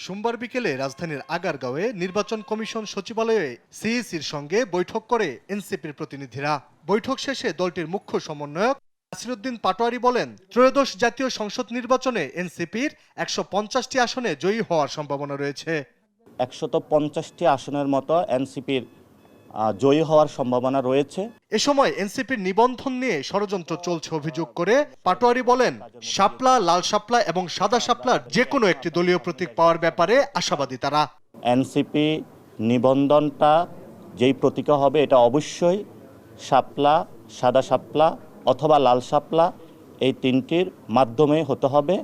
সোমবার বিকেলে রাজধানীর আগারগাঁওয়ে নির্বাচন কমিশন সচিবালয়ে সিইসির সঙ্গে বৈঠক করে এনসিপির প্রতিনিধিরা। বৈঠক শেষে দলটির মুখ্য সমন্বয়ক নাসিরুদ্দিন পাটোয়ারি বলেন, ত্রয়োদশ জাতীয় সংসদ নির্বাচনে এনসিপির ১৫০টি আসনে জয়ী হওয়ার সম্ভাবনা রয়েছে। ১৫০টি আসনের মতো এনসিপির জয়ী হওয়ার সম্ভাবনা রয়েছে। এ সময় এনসিপির নিবন্ধন নিয়ে ষড়যন্ত্র চলছে অভিযোগ করে পাটোয়ারি বলেন, শাপলা, লাল শাপলা এবং সাদা শাপলার যে কোনো একটি দলীয় প্রতীক পাওয়ার ব্যাপারে আশাবাদী তারা। এনসিপি নিবন্ধনটা যেই প্রতীকে হবে এটা অবশ্যই শাপলা, সাদা শাপলা অথবা লাল শাপলা এই তিনটির মাধ্যমে হতে হবে।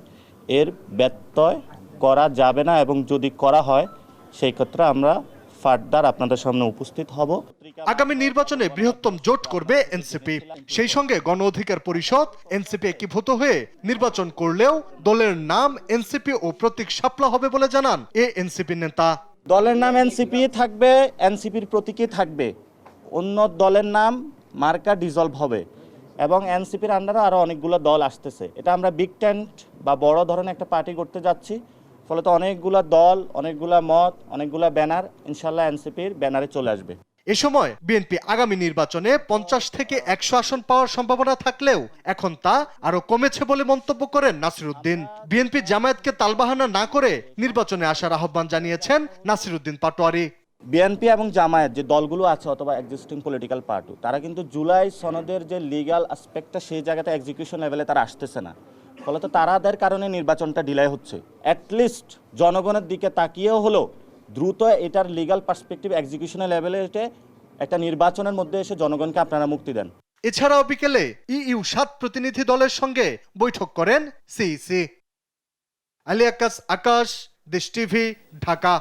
এর ব্যত্যয় করা যাবে না এবং যদি করা হয় সেই ক্ষেত্রে আমরা ফার্দার আপনাদের সামনে উপস্থিত হব। আগামী নির্বাচনে বৃহত্তম জোট করবে এনসিপি। সেই সঙ্গে গণ অধিকার পরিষদ এনসিপি একীভূত হয়ে নির্বাচন করলেও দলের নাম এনসিপি ও প্রতীক শাপলা হবে বলে জানান এ এনসিপি নেতা। দলের নাম এনসিপি থাকবে, এনসিপির প্রতীকই থাকবে। অন্য দলের নাম মার্কা ডিজলভ হবে এবং এনসিপির আন্ডারে আরও অনেকগুলো দল আসতেছে। এটা আমরা বিগ টেন্ট বা বড় ধরনের একটা পার্টি করতে যাচ্ছি। ফলে তো অনেকগুলা দল, অনেকগুলা মত, অনেকগুলা ব্যানার ইনশাল্লাহ এনসিপির ব্যানারে চলে আসবে। এ সময় বিএনপি আগামী নির্বাচনে ৫০ থেকে ১০০ আসন পাওয়ার সম্ভাবনা থাকলেও এখন তা আরো কমেছে বলে মন্তব্য করেন নাসিরুদ্দিন। বিএনপি জামায়াতকে তালবাহানা না করে নির্বাচনে আসার আহ্বান জানিয়েছেন নাসিরুদ্দিন পাটোয়ারি। বিএনপি এবং জামায়াত যে দলগুলো আছে অথবা এক্সিস্টিং পলিটিক্যাল পার্টি, তারা কিন্তু জুলাই সনদের যে লিগ্যাল অ্যাসপেক্টটা সেই জায়গাতে এক্সিকিউশন লেভেলে তারা আসতেছে না। ফলে তো তারাদের কারণে নির্বাচনটা ডিলে হচ্ছে। অ্যাটলিস্ট জনগণের দিকে তাকিয়েও হলো দ্রুত এটার লিগ্যাল পার্সপেক্টিভ এক্সিকিউশনের লেভেলে একটা নির্বাচনের মধ্যে এসে জনগণকে আপনারা মুক্তি দেন। এছাড়াও বিকেলে ইইউ ৭ প্রতিনিধি দলের সঙ্গে বৈঠক করেন সিইসি। আলী আকাশ, দেশ টিভি, ঢাকা।